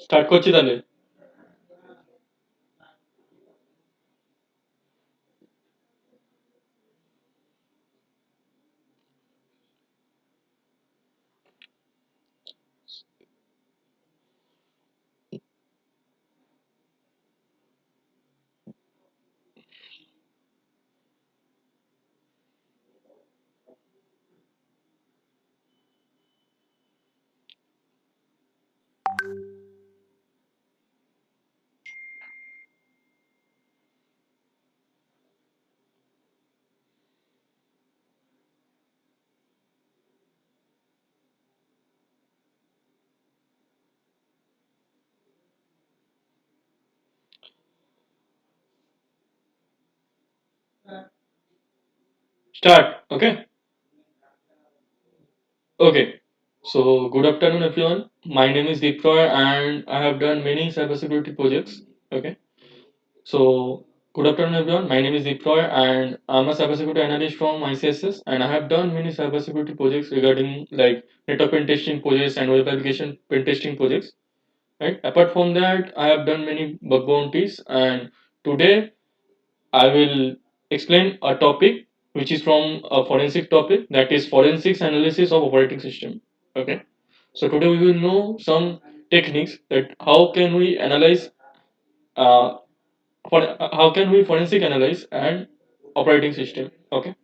Start করছি তাহলে। Start. Okay. Okay. So good afternoon, everyone. My name is Deep Roy, and I have done many cybersecurity projects. Okay. So good afternoon, everyone. My name is Deep Roy, and I'm a cybersecurity analyst from ICSS, and I have done many cybersecurity projects regarding like network pen testing projects and web application pen testing projects. Right. Apart from that, I have done many bug bounties, and today I will explain a topic which is from a forensic topic, that is forensics analysis of operating system. Okay. So today we will know some techniques that how can we analyze uh, how can we forensic analyze and operating system. Okay.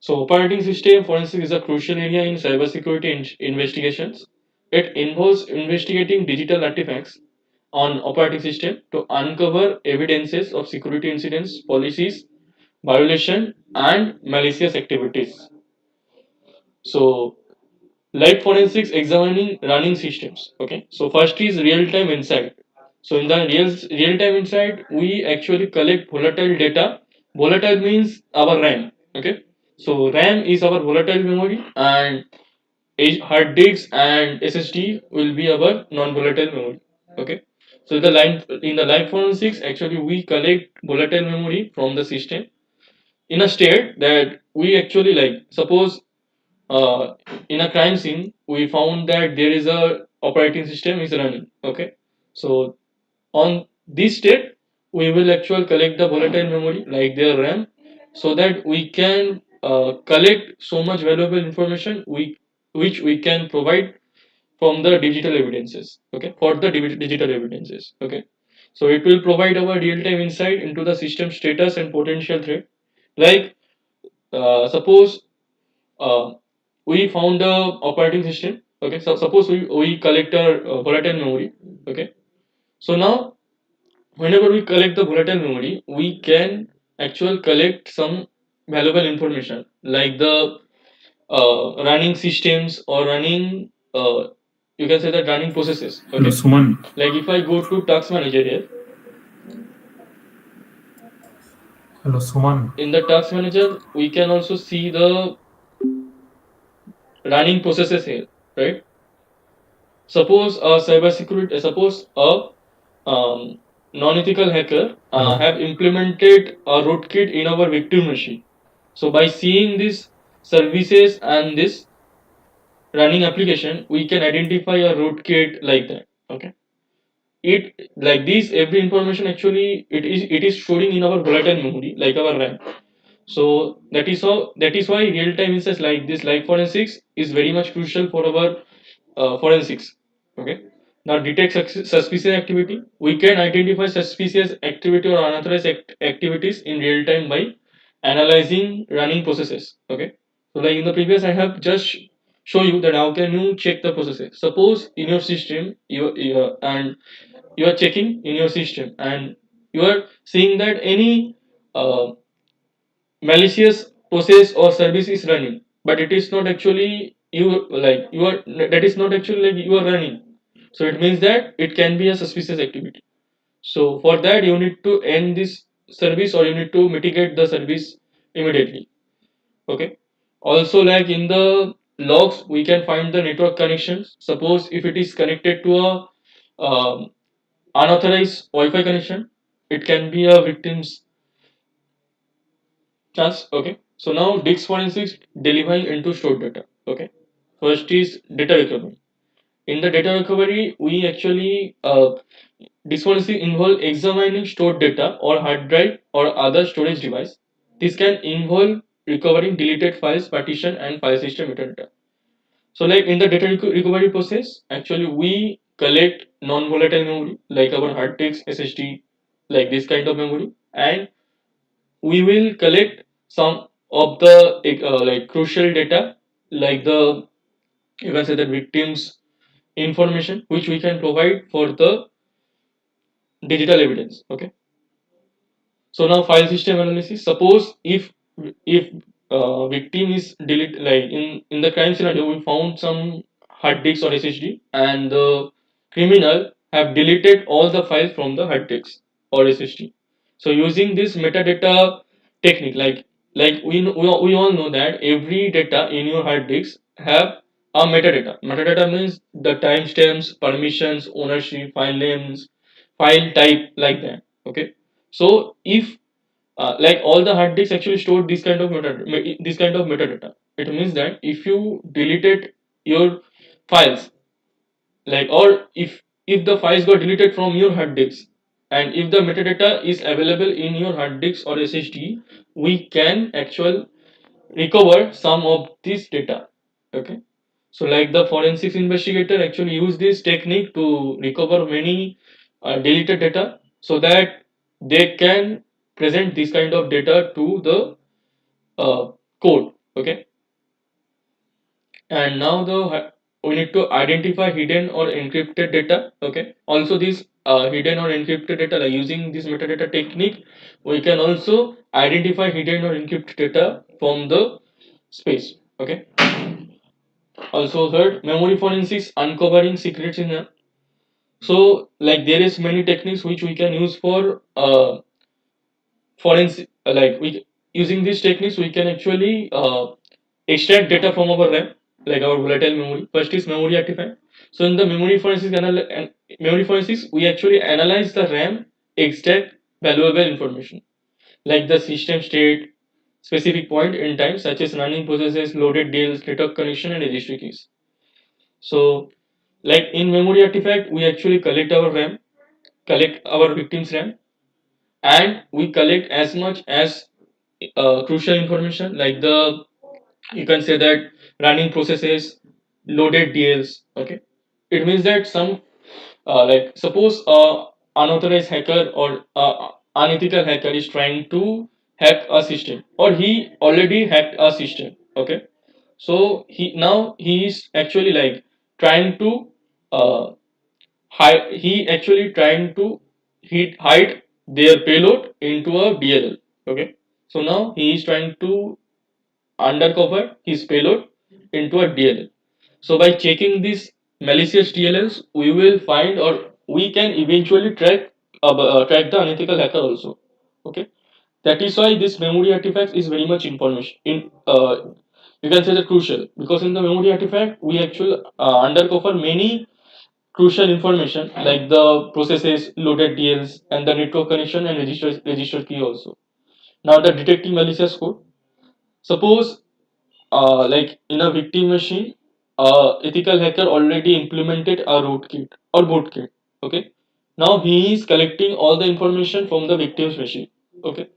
So operating system forensic is a crucial area in cybersecurity investigations. It involves investigating digital artifacts on operating system to uncover evidences of security incidents, policies, violation, and malicious activities. So, like forensics examining running systems. Okay. So first is real-time insight. So in the real-time insight, we actually collect volatile data. Volatile means our RAM. Okay. So RAM is our volatile memory, and hard disks and SSD will be our non-volatile memory. Okay. So the line in the live forensics, actually we collect volatile memory from the system in a state that we actually like. Suppose in a crime scene we found that there is a operating system is running. Okay. So on this state we will actually collect the volatile memory like their RAM, so that we can collect so much valuable information which we can provide from the digital evidences. Okay. For the digital evidences. Okay. So it will provide our real-time insight into the system status and potential threat. Like suppose uh, we found the operating system. Okay. So suppose we collect our volatile memory. Okay. So now whenever we collect the volatile memory, we can actually collect some valuable information like the running systems or running you can say that running processes. Hello, Okay. Suman. Like if I go to task manager here, Hello, Suman. in the task manager we can also see the running processes here, right? Suppose a cybersecurity, suppose a non-ethical hacker Hello. have implemented a rootkit in our victim machine. So by seeing these services and this running application, we can identify a rootkit like that. Okay. It like this every information actually it is storing in our volatile memory like our RAM. So that is why real time insights like this like forensics is very much crucial for our forensics. Okay. Now detect suspicious activity. We can identify suspicious activity or unauthorized activities in real time by analyzing running processes. Okay. So like in the previous, I have just show you that how can you check the processes. Suppose in your system you are checking in your system and you are seeing that any uh, malicious process or service is running, but it is not actually you are that is not actually like you are running. So it means that it can be a suspicious activity. So for that you need to end this service or you need to mitigate the service immediately. Okay. Also like in the logs we can find the network connections. Suppose if it is connected to a unauthorized Wi-Fi connection, it can be a victim's chance. Okay. So now disk forensics delivering into stored data. Okay. First is data recovery. In the data recovery, we actually this one is involve examining stored data or hard drive or other storage device. This can involve recovering deleted files, partition, and file system metadata. So, like in the data recovery process, actually we collect non-volatile memory like our hard disk, SSD, like this kind of memory, and we will collect some of the like crucial data, like the you can say the victims information, which we can provide for the digital evidence. Okay. So now file system analysis. Suppose if victim is delete like in the crime scenario, we found some hard disk or SSD, and the criminal have deleted all the files from the hard disk or SSD. So using this metadata technique, like we all know that every data in your hard disk have a metadata. Metadata means the timestamps, permissions, ownership, file names, file type, like that. Okay. So if like all the hard disks actually store this kind of metadata, it means that if you deleted your files, like or if the files got deleted from your hard disk, and if the metadata is available in your hard disk or SSD, we can actually recover some of this data. Okay. So like the forensics investigator actually use this technique to recover many deleted data so that they can present this kind of data to the code. Okay. And now we need to identify hidden or encrypted data. Okay. Also this hidden or encrypted data, like using this metadata technique, we can also identify hidden or encrypted data from the space. Okay. Also third, memory forensics, uncovering secrets in them. So like there is many techniques which we can use for forensic, like we using these techniques we can actually extract data from our RAM, like our volatile memory. First is memory artifact. So in the memory forensics, we actually analyze the RAM, extract valuable information like the system state, specific point in time, such as running processes, loaded deals, network connection, and registry keys. So like in memory artifact, we actually collect our RAM, collect our victim's RAM, and we collect as much as crucial information like the you can say that running processes, loaded DLs. Okay, it means that some like suppose unauthorized hacker or unethical hacker is trying to hack a system, or he already hacked a system. Okay, so he is actually like trying to uh, he actually trying to hide their payload into a DLL. Okay, so now he is trying to undercover his payload into a DLL. So by checking these malicious DLLs, we will find or we can eventually track the unethical hacker also. Okay, that is why this memory artifacts is very much information in you can say that crucial, because in the memory artifact we actually undercover many crucial information like the processes, loaded DLs, and the network connection and register key also. Now the detecting malicious code. Suppose like in a victim machine, ethical hacker already implemented a rootkit or bootkit. Okay. Now he is collecting all the information from the victim's machine. Okay.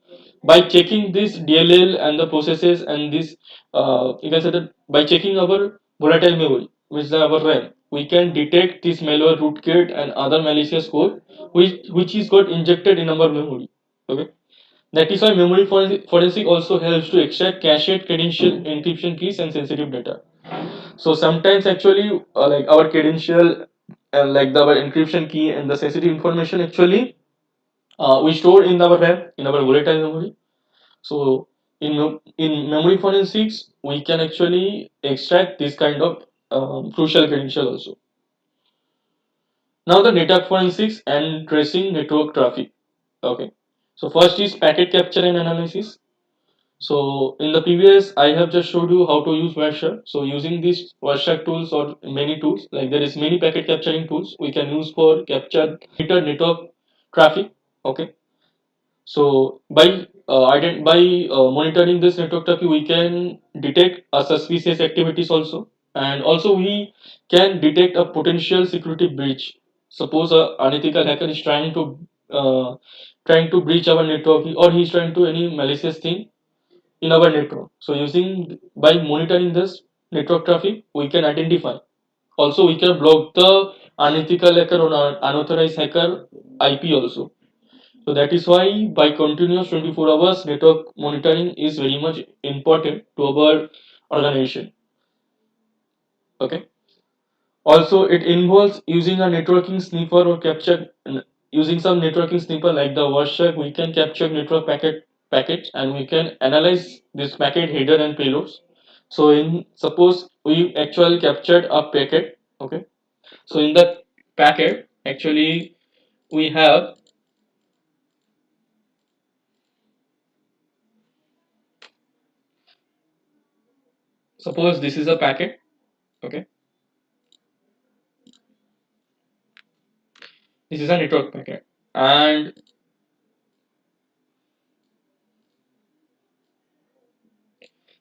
By checking this DLL and the processes and this, you can say that by checking our volatile memory, which is our RAM, we can detect this malware rootkit and other malicious code which is got injected in our memory. Okay. That is why memory forensic also helps to extract cached credential encryption keys and sensitive data. So sometimes actually like our credential and like our encryption key and the sensitive information actually we store in our RAM in our volatile memory. So in memory forensics we can actually extract this kind of crucial credential also. Now the network forensics and tracing network traffic. Okay. So first is packet capture and analysis. So in the previous, I have just showed you how to use Wireshark. So using these Wireshark tools or many tools, like there is many packet capturing tools we can use for capture monitor network traffic. Okay. So by monitoring this network traffic, we can detect suspicious activities also, And also we can detect a potential security breach. Suppose a unethical hacker is trying to breach our network, or he's trying to any malicious thing in our network. So using by monitoring this network traffic, we can identify. Also, we can block the unethical hacker or unauthorized hacker IP also. So that is why by continuous 24 hours network monitoring is very much important to our organization. Okay. Also, it involves using a networking sniffer or capture using some networking sniffer like the Warshak. We can capture network packets and we can analyze this packet header and payloads. So in suppose we actually captured a packet. Okay. So in the packet, actually we have, suppose this is a packet. Okay. This is a network packet, and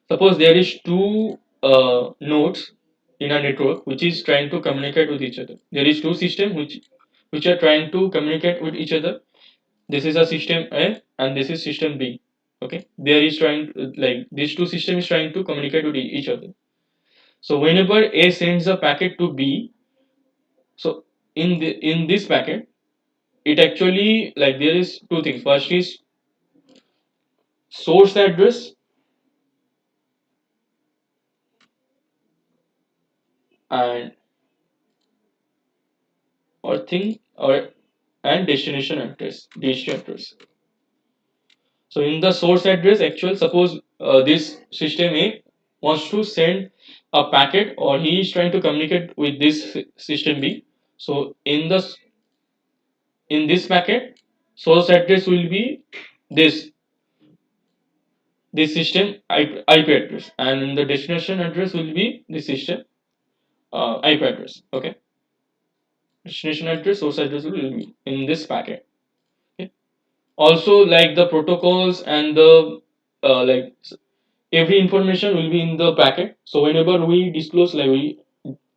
suppose there is two nodes in a network which is trying to communicate with each other. There is two systems which are trying to communicate with each other. This is a system A and this is system B. Okay, there is trying like these two systems is trying to communicate with each other. So whenever A sends a packet to B, so in this packet, it actually like there is two things. First is source address and or thing or and destination address. So in the source address, actual suppose this system A wants to send a packet or he is trying to communicate with this system B. So in this packet, source address will be this this system IP address, and in the destination address will be the system IP address. Okay, destination address, source address will be in this packet. Okay. Also, like the protocols and the like every information will be in the packet. So whenever we disclose, like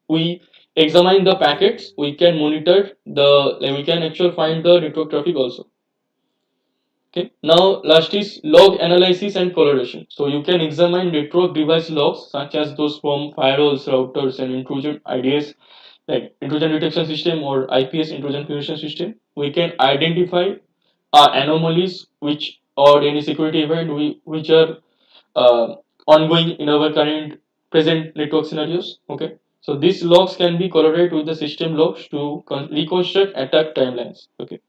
we examine the packets, we can monitor the like we can actually find the network traffic also. Okay. Now last is log analysis and correlation. So you can examine network device logs such as those from firewalls, routers, and intrusion IDS, like intrusion detection system or IPS intrusion prevention system. We can identify anomalies which or any security event which are uh, ongoing in our current present network scenarios. Okay, so these logs can be correlated with the system logs to reconstruct attack timelines. Okay,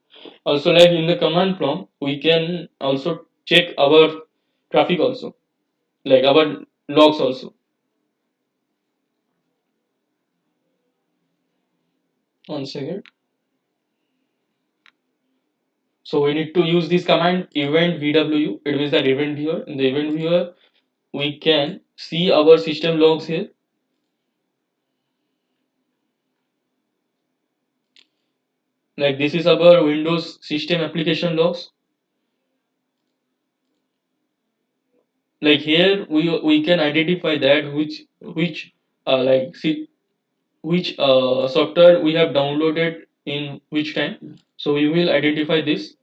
also like in the command prompt we can also check our traffic also, like our logs also. One second. So we need to use this command event vw. It means that event viewer. In the event viewer we can see our system logs here. Like this is our Windows system application logs. Like here we can identify that which like see which software we have downloaded in which time. So we will identify this.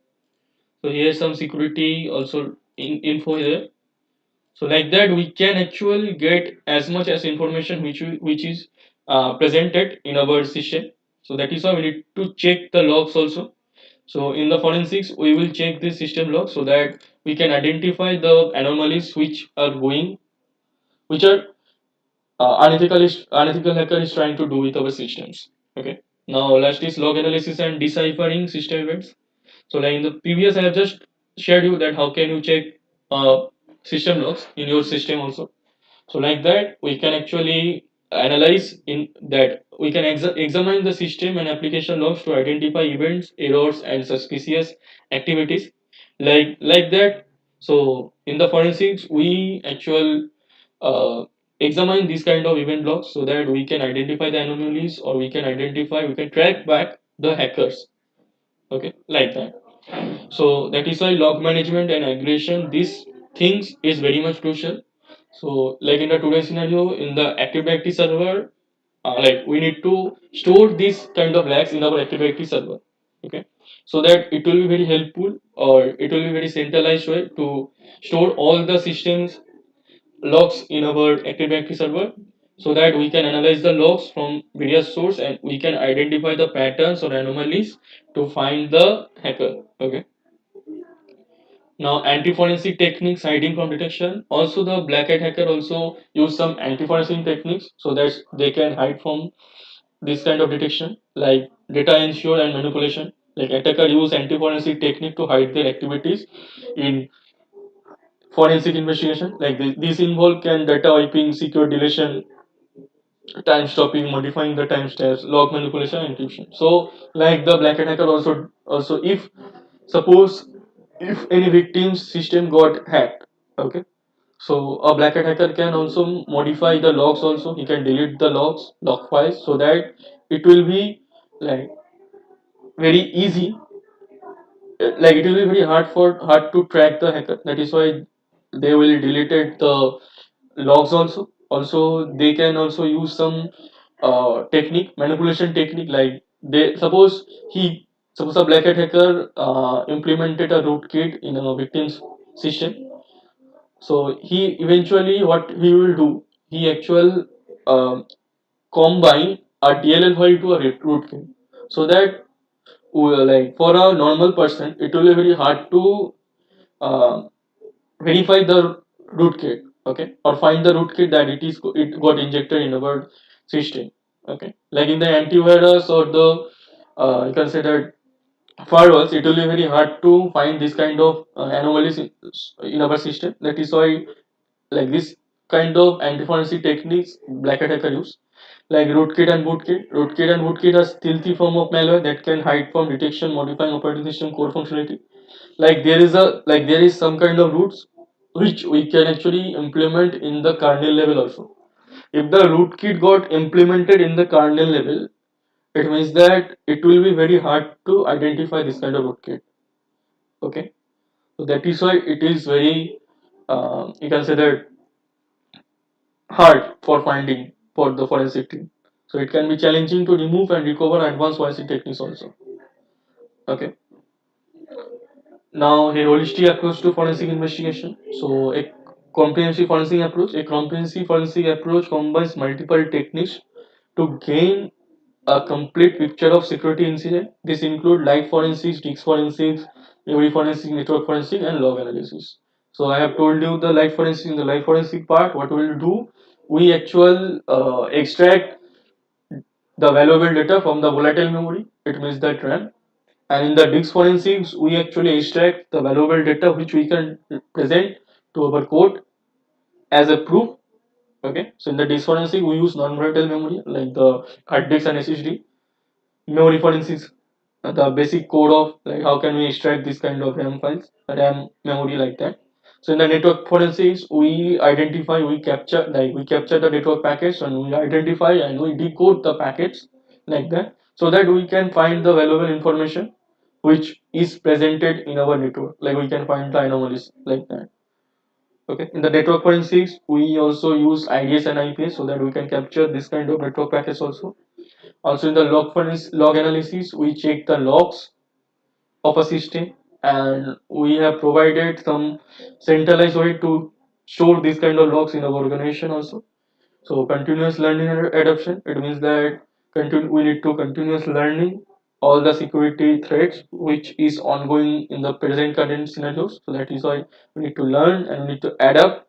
So here's some security also info here. So like that we can actually get as much as information which is presented in our system. So that is why we need to check the logs also. So in the forensics, we will check the system log so that we can identify the anomalies which are unethical hacker is trying to do with our systems. Okay. Now last is log analysis and deciphering system events. So like in the previous, I have just shared you that how can you check system logs in your system also. So like that, we can actually analyze in that we can examine the system and application logs to identify events, errors, and suspicious activities. Like that. So in the forensics, we actually uh, examine these kind of event logs so that we can identify the anomalies or we can track back the hackers. Okay, like that. So that is why log management and aggregation these things is very much crucial. So, like in the today's scenario, in the Active Directory server, like we need to store this kind of lags in our Active Directory server. Okay, so that it will be very helpful, or it will be very centralized way to store all the systems logs in our Active Directory server, so that we can analyze the logs from various source and we can identify the patterns or anomalies to find the hacker. Okay. Now, anti-forensic techniques hiding from detection. Also, the black hat hacker also use some anti-forensic techniques so that they can hide from this kind of detection, like data ensure and manipulation. Like attacker use anti-forensic technique to hide their activities in forensic investigation. Like these involve can data wiping, secure deletion, time stopping, modifying the timestamps, log manipulation, and encryption. So, like the black hat hacker also if suppose if any victim's system got hacked, okay, so a black hat hacker can also modify the logs also. He can delete the log files so that it will be like very easy, like it will be very hard to track the hacker. That is why they will deleted the logs also. Also they can also use some technique, manipulation technique, like they suppose a black hat hacker implemented a rootkit in a victim's system. So he eventually what he will do, he actual um, combine a DLL file to a rootkit, so that like for a normal person it will be very hard to uh, verify the rootkit, okay, or find the rootkit that it got injected in our system, okay. Like in the antivirus or the you can say that firewalls, it will be very hard to find this kind of anomalies in our system. That is why like this kind of anti-forensic techniques black hat hacker use, like rootkit and bootkit. Rootkit and bootkit are stealthy form of malware that can hide from detection, modifying operating system core functionality. Like there is some kind of roots which we can actually implement in the kernel level also. If the rootkit got implemented in the kernel level, it means that it will be very hard to identify this kind of rootkit, okay. So that is why it is very you can say that hard for finding for the forensic team. So it can be challenging to remove and recover advanced forensic techniques also, okay. Now, a holistic approach to forensic investigation. So, a comprehensive forensic approach combines multiple techniques to gain a complete picture of security incident. This include light forensics, disk forensics, memory forensics, network forensics, and log analysis. So, I have told you the light forensics. In the light forensic part, what we will do, we actual extract the valuable data from the volatile memory. It means that RAM, and in the disk forensics, we actually extract the valuable data which we can present to our code as a proof. Okay, so in the disk forensic, we use non-volatile memory like the hard disk and SSD. Memory forensics, the basic code of like how can we extract this kind of RAM files, RAM memory like that. So in the network forensics, we capture the network packets and we identify and we decode the packets like that, so that we can find the valuable information which is presented in our network. Like we can find the anomalies like that. Okay. In the network forensics, we also use IDS and IPS so that we can capture this kind of network packets also. Also in the log analysis, we check the logs of a system, and we have provided some centralized way to store these kind of logs in our organization also. So continuous learning and adoption, it means that we need to continuous learning all the security threats which is ongoing in the present current scenarios. So that is why we need to learn and we need to adapt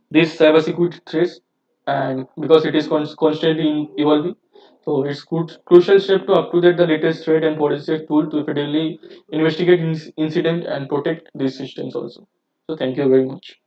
these cybersecurity threats, and because it is constantly evolving, so it's crucial step to up to date the latest threat and forensic tool to effectively investigate incident and protect these systems also. So thank you very much.